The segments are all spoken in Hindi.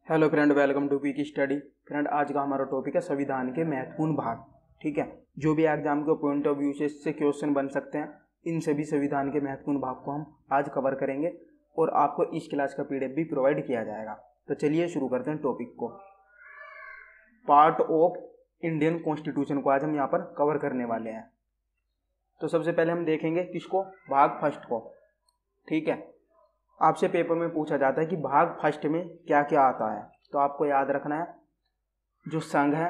Hello friend, welcome to peak study. Friend, आज का हमारा टॉपिक है संविधान के महत्वपूर्ण भाग। ठीक है, जो भी एग्जाम के पॉइंट ऑफ व्यू से इससे क्वेश्चन बन सकते हैं, इन सभी संविधान के महत्वपूर्ण भाग को हम आज कवर करेंगे और आपको इस क्लास का पीडीएफ भी प्रोवाइड किया जाएगा। तो चलिए शुरू करते हैं टॉपिक को। पार्ट ऑफ इंडियन कॉन्स्टिट्यूशन को आज हम यहाँ पर कवर करने वाले हैं। तो सबसे पहले हम देखेंगे किसको, भाग फर्स्ट को। ठीक है, आपसे पेपर में पूछा जाता है कि भाग फर्स्ट में क्या क्या आता है। तो आपको याद रखना है, जो संघ है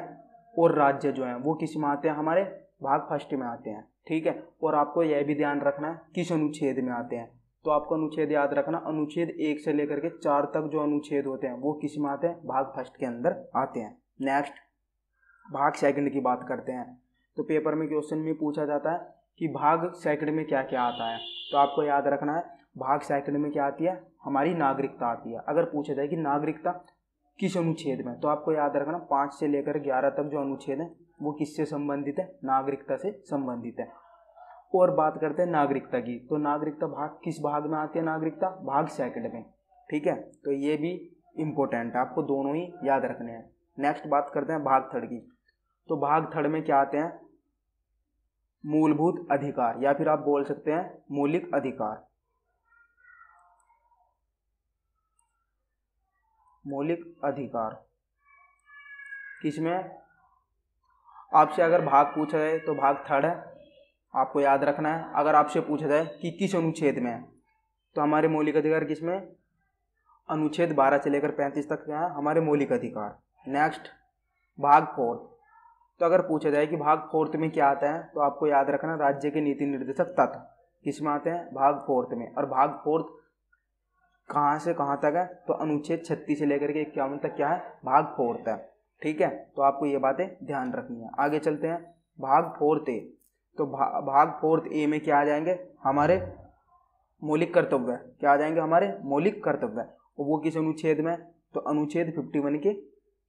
और राज्य जो है वो किस में आते हैं, हमारे भाग फर्स्ट में आते हैं। ठीक है, और आपको यह भी ध्यान रखना है किस अनुच्छेद में आते हैं। तो आपको अनुच्छेद याद रखना, अनुच्छेद 1 से लेकर के 4 तक जो अनुच्छेद होते हैं वो किस में आते हैं, भाग फर्स्ट के अंदर आते हैं। नेक्स्ट, भाग सेकंड की बात करते हैं। तो पेपर में क्वेश्चन में पूछा जाता है कि भाग सेकंड में क्या क्या आता है। तो आपको याद रखना है, भाग सेकंड में क्या आती है, हमारी नागरिकता आती है। अगर पूछा जाए कि नागरिकता किस अनुच्छेद में, तो आपको याद रखना 5 से लेकर 11 तक जो अनुच्छेद है वो किससे संबंधित है, नागरिकता से संबंधित है। और बात करते हैं नागरिकता की, तो नागरिकता भाग किस भाग में आती है, नागरिकता भाग सेकंड में। ठीक है, तो ये भी इम्पोर्टेंट है, आपको दोनों ही याद रखने हैं। नेक्स्ट बात करते हैं भाग थर्ड की। तो भाग थर्ड में क्या आते हैं, मूलभूत अधिकार, या फिर आप बोल सकते हैं मौलिक अधिकार। मौलिक अधिकार किसमें, आपसे अगर भाग पूछा जाए तो भाग थर्ड है, आपको याद रखना है। अगर आपसे पूछा जाए कि किस अनुच्छेद में है, तो हमारे मौलिक अधिकार किसमें, अनुच्छेद 12 से लेकर 35 तक क्या है, हमारे मौलिक अधिकार। नेक्स्ट, भाग फोर्थ। तो अगर पूछा जाए कि भाग फोर्थ में क्या आता है, तो आपको याद रखना राज्य के नीति निर्देशक तत्व किसमें आते हैं, भाग फोर्थ में। और भाग फोर्थ कहाँ से कहाँ तक है, तो अनुच्छेद 36 से लेकर के 51 तक क्या है, भाग फोर्थ है। ठीक है, तो आपको ये बातें ध्यान रखनी है। आगे चलते हैं, भाग फोर्थ ए। तो भाग फोर्थ ए में क्या आ जाएंगे, हमारे मौलिक कर्तव्य। क्या आ जाएंगे, हमारे मौलिक कर्तव्य। और वो किस अनुच्छेद में, तो अनुच्छेद 51 के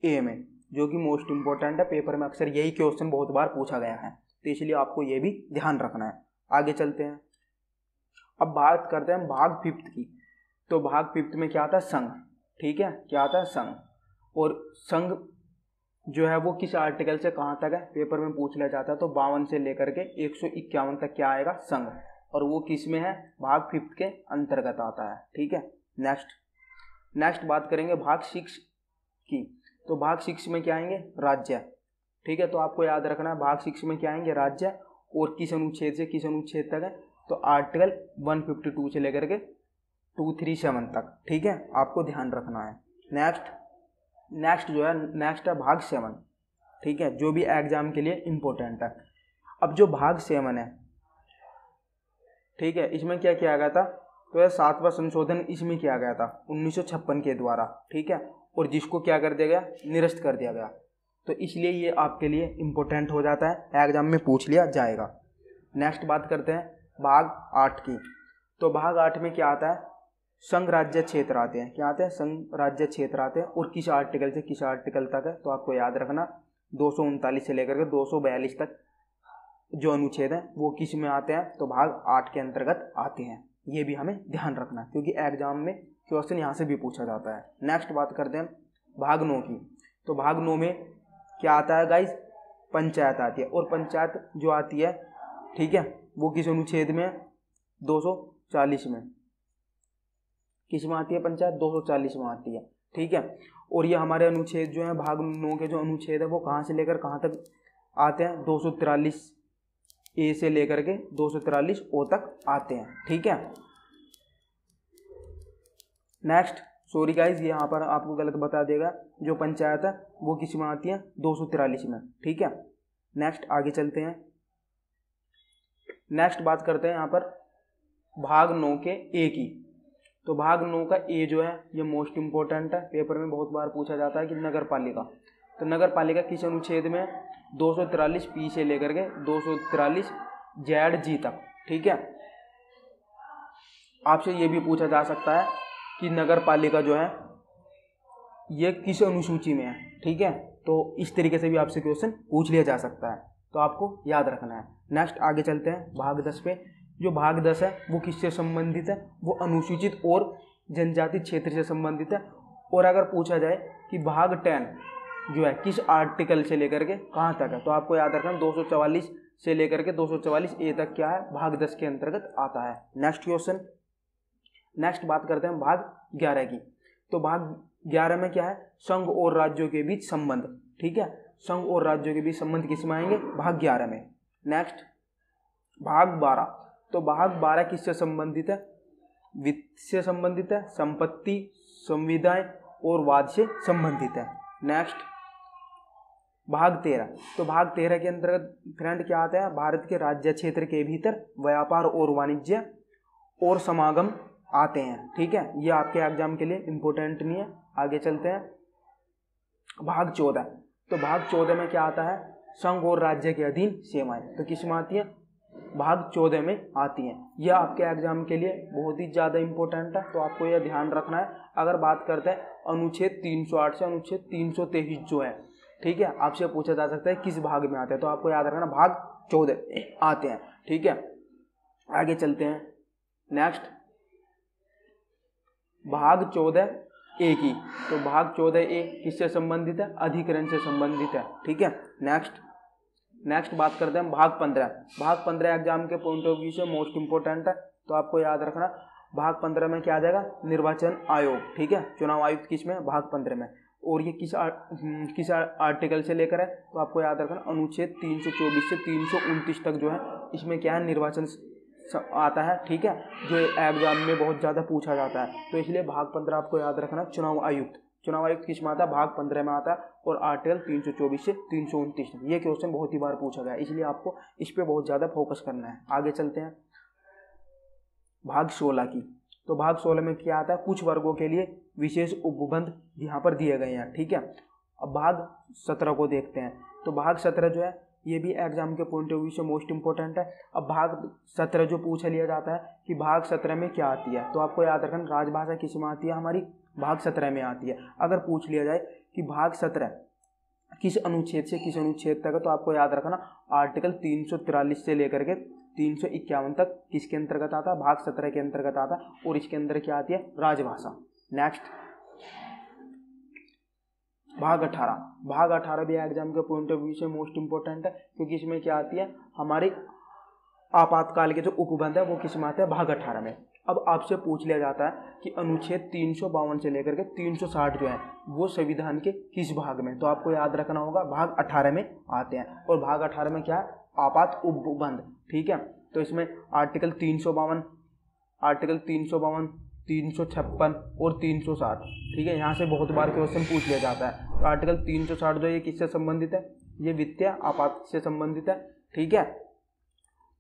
ए में, जो कि मोस्ट इंपॉर्टेंट है। पेपर में अक्सर यही क्वेश्चन बहुत बार पूछा गया है, तो इसलिए आपको ये भी ध्यान रखना है। आगे चलते हैं, अब बात करते हैं भाग फिफ्थ की। तो भाग फिफ्थ में क्या आता है, संघ। ठीक है, क्या आता है, संघ। और संघ जो है वो किस आर्टिकल से कहाँ तक है, पेपर में पूछ लिया जाता है। तो 52 से लेकर के 151 तक क्या आएगा, संघ। और वो किस में है, भाग फिफ्थ के अंतर्गत आता है। ठीक है, नेक्स्ट बात करेंगे भाग 6 की। तो भाग 6 में क्या आएंगे, राज्य। ठीक है, तो आपको याद रखना है भाग 6 में क्या आएंगे, राज्य। और किस अनुच्छेद से किस अनुच्छेद तक है, तो आर्टिकल 152 से लेकर के 237 तक। ठीक है, आपको ध्यान रखना है। नेक्स्ट जो है, नेक्स्ट है भाग 7। ठीक है, जो भी एग्जाम के लिए इम्पोर्टेंट है। अब जो भाग 7 है, ठीक है, इसमें क्या किया गया था, तो यह 7वां संशोधन इसमें किया गया था 1956 के द्वारा। ठीक है, और जिसको क्या कर दिया गया, निरस्त कर दिया गया। तो इसलिए ये आपके लिए इम्पोर्टेंट हो जाता है, एग्जाम में पूछ लिया जाएगा। नेक्स्ट बात करते हैं भाग 8 की। तो भाग 8 में क्या आता है, संघ राज्य क्षेत्र आते हैं। क्या आते हैं, संघ राज्य क्षेत्र आते हैं। और किस आर्टिकल से किस आर्टिकल तक है, तो आपको याद रखना 239 से लेकर के 242 तक जो अनुच्छेद है वो किस में आते हैं, तो भाग 8 के अंतर्गत आते हैं। ये भी हमें ध्यान रखना है, क्योंकि एग्जाम में क्वेश्चन यहाँ से भी पूछा जाता है। नेक्स्ट बात करते हैं भाग 9 की। तो भाग 9 में क्या आता है गाइज, पंचायत आती है। और पंचायत जो आती है, ठीक है, वो किस अनुच्छेद में, 240 में। किस में आती है पंचायत, 240 में आती है। ठीक है, और ये हमारे अनुच्छेद जो है, भाग 9 के जो अनुच्छेद है वो कहाँ से लेकर कहाँ तक आते हैं, 243 ए से लेकर के 243 ओ तक आते हैं। ठीक है, नेक्स्ट, सॉरी गाइज, ये यहाँ पर आपको गलत बता देगा, जो पंचायत है वो किस में आती है, 243 में। ठीक है, नेक्स्ट आगे चलते हैं। नेक्स्ट बात करते हैं यहाँ पर भाग 9 के ए की। तो भाग 9 का ए जो है ये मोस्ट इंपॉर्टेंट है, पेपर में बहुत बार पूछा जाता है कि नगर पालिका। तो नगर पालिका किस अनुच्छेद में, 243 पी से लेकर के 243 जेड जी तक। ठीक है, आपसे ये भी पूछा जा सकता है कि नगर पालिका जो है ये किस अनुसूची में है। ठीक है, तो इस तरीके से भी आपसे क्वेश्चन पूछ लिया जा सकता है, तो आपको याद रखना है। नेक्स्ट आगे चलते हैं भाग 10 पे। जो भाग 10 है वो किससे संबंधित है, वो अनुसूचित और जनजाति क्षेत्र से संबंधित है। और अगर पूछा जाए कि भाग 10 जो है किस आर्टिकल से लेकर के कहाँ तक है, तो आपको याद रखना 244 से लेकर के 244A तक क्या है, भाग 10 के अंतर्गत आता है। नेक्स्ट क्वेश्चन, नेक्स्ट बात करते हैं भाग 11 की। तो भाग 11 में क्या है, संघ और राज्यों के बीच संबंध। ठीक है, संघ और राज्यों के बीच संबंध किस में आएंगे, भाग 11 में। नेक्स्ट भाग 12, तो भाग 12 किससे संबंधित है, वित्त से संबंधित है, संपत्ति, संविदाएं और वाद से संबंधित है। नेक्स्ट भाग 13, तो भाग 13 के अंतर्गत फ्रेंड क्या आता है, भारत के राज्य क्षेत्र के भीतर व्यापार और वाणिज्य और समागम आते हैं। ठीक है, ये आपके एग्जाम के लिए इंपॉर्टेंट नहीं है। आगे चलते हैं भाग 14, तो भाग 14 में क्या आता है, संघ और राज्य के अधीन सेवाएं। तो किस में आती है, भाग 14 में आती हैं। यह आपके एग्जाम के लिए बहुत ही ज़्यादा इंपॉर्टेंट है, तो आपको यह ध्यान रखना है। अगर बात करते हैं अनुच्छेद 308 से अनुच्छेद 323 जो है, ठीक है, आपसे पूछा जा सकता है किस भाग में आते हैं, तो आपको याद रखना भाग 14 आते हैं। ठीक है, आगे चलते हैं नेक्स्ट भाग 14A की। तो भाग 14A किससे संबंधित है, अधिकरण से संबंधित है। ठीक है, नेक्स्ट बात करते हैं भाग 15। भाग 15 एग्जाम के पॉइंट ऑफ व्यू से मोस्ट इंपोर्टेंट है, तो आपको याद रखना भाग 15 में क्या आ जाएगा, निर्वाचन आयोग। ठीक है, चुनाव आयुक्त किस में, भाग 15 में। और ये किस आर्टिकल से लेकर है, तो आपको याद रखना अनुच्छेद 324 से 329 तक जो है इसमें क्या है, निर्वाचन आता है। ठीक है, जो एग्जाम में बहुत ज़्यादा पूछा जाता है, तो इसलिए भाग 15 आपको याद रखना चुनाव आयुक्त किस में आता है, भाग 15 में आता है। और आर्टिकल 324 से 329, ये क्वेश्चन बहुत ही बार पूछा गया, इसलिए आपको इस पर बहुत ज़्यादा फोकस करना है। आगे चलते हैं भाग 16 की। तो भाग 16 में क्या आता है, कुछ वर्गों के लिए विशेष उपबंध यहाँ पर दिए गए हैं। ठीक है, अब भाग 17 को देखते हैं। तो भाग 17 जो है ये भी एग्जाम के पॉइंट ऑफ व्यू से मोस्ट इंपॉर्टेंट है। अब भाग 17 जो पूछा लिया जाता है कि भाग 17 में क्या आती है, तो आपको याद रखना राजभाषा किस में आती है, हमारी भाग 17 में आती है। अगर पूछ लिया जाए कि भाग 17 किस अनुच्छेद से किस अनुच्छेद तक है, तो आपको याद रखना आर्टिकल 343 से लेकर के 351 तक किसके अंतर्गत आता है, भाग 17 के अंतर्गत आता है। और इसके अंदर क्या आती है, राजभाषा। नेक्स्ट भाग 18 भी एग्जाम के पॉइंट ऑफ व्यू से मोस्ट इंपॉर्टेंट है, क्योंकि इसमें क्या आती है, हमारी आपातकाल के जो उपबंध है वो किस में आते हैं, भाग 18 में। अब आपसे पूछ लिया जाता है कि अनुच्छेद 352 से लेकर के 360 जो है वो संविधान के किस भाग में, तो आपको याद रखना होगा भाग 18 में आते हैं। और भाग 18 में क्या है, आपात उपबंध। ठीक है, तो इसमें आर्टिकल 352, 356 और 360। ठीक है, यहाँ से बहुत बार क्वेश्चन पूछ लिया जाता है। तो आर्टिकल 360 जो ये किससे संबंधित है, ये वित्तीय आपात से संबंधित है। ठीक है,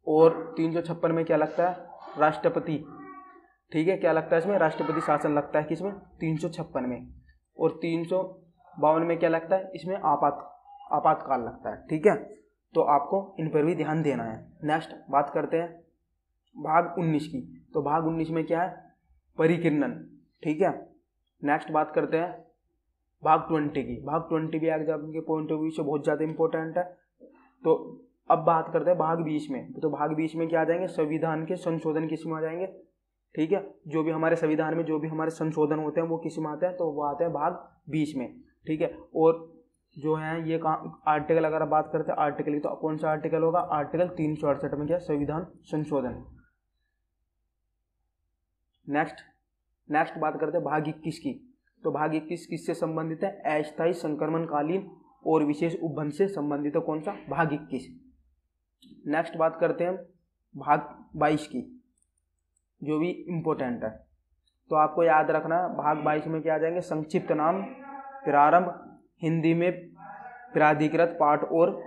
और 356 में क्या लगता है, राष्ट्रपति। ठीक है, क्या लगता है इसमें, राष्ट्रपति शासन लगता है किसमें, 356 में। और 352 में क्या लगता है, इसमें आपातकाल लगता है। ठीक है, तो आपको इन पर भी ध्यान देना है। नेक्स्ट बात करते हैं भाग 19 की। तो भाग 19 में क्या है, परिकीर्णन। ठीक है, नेक्स्ट बात करते हैं भाग 20 की। भाग 20 भी एग्जाम के पॉइंट ऑफ व्यू से बहुत ज़्यादा इंपॉर्टेंट है। तो अब बात करते हैं भाग 20 में। तो भाग 20 में क्या आ जाएंगे, संविधान के संशोधन किस में आ जाएंगे। ठीक है, जो भी हमारे संविधान में जो भी हमारे संशोधन होते हैं वो किस में आते हैं, तो वो आते हैं भाग 20 में। ठीक है, और जो है ये आर्टिकल, अगर आप बात करते हैं आर्टिकल की, तो कौन सा आर्टिकल होगा, आर्टिकल 368 में क्या, संविधान संशोधन। नेक्स्ट बात करते हैं भाग 21 की। तो भाग 21 किससे संबंधित है, अस्थायी संक्रमणकालीन और विशेष उपबंध से संबंधित है। कौन सा, भाग 21। नेक्स्ट बात करते हैं भाग 22 की, जो भी इम्पोर्टेंट है। तो आपको याद रखना भाग 22 में क्या आ जाएंगे, संक्षिप्त नाम, प्रारंभ, हिंदी में प्राधिकृत पाठ और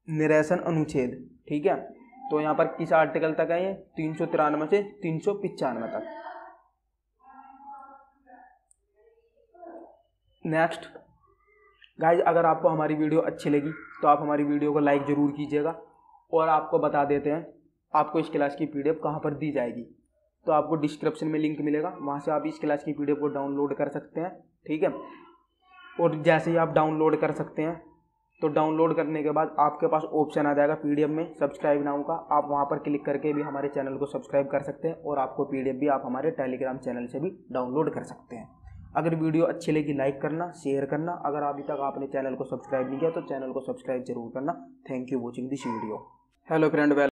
निरसन अनुच्छेद। ठीक है, तो यहाँ पर किस आर्टिकल तक है, ये 393 से 395 तक। नेक्स्ट गाइज, अगर आपको हमारी वीडियो अच्छी लगी तो आप हमारी वीडियो को लाइक ज़रूर कीजिएगा। और आपको बता देते हैं आपको इस क्लास की PDF कहाँ पर दी जाएगी। तो आपको डिस्क्रिप्शन में लिंक मिलेगा, वहाँ से आप इस क्लास की PDF को डाउनलोड कर सकते हैं। ठीक है, और जैसे ही आप डाउनलोड कर सकते हैं, तो डाउनलोड करने के बाद आपके पास ऑप्शन आ जाएगा PDF में सब्सक्राइब नाउ का। आप वहाँ पर क्लिक करके भी हमारे चैनल को सब्सक्राइब कर सकते हैं, और आपको PDF भी आप हमारे टेलीग्राम चैनल से भी डाउनलोड कर सकते हैं। अगर वीडियो अच्छी लगी लाइक करना, शेयर करना। अगर अभी तक आपने चैनल को सब्सक्राइब नहीं किया तो चैनल को सब्सक्राइब जरूर करना। Thank you watching this video. Hello friend,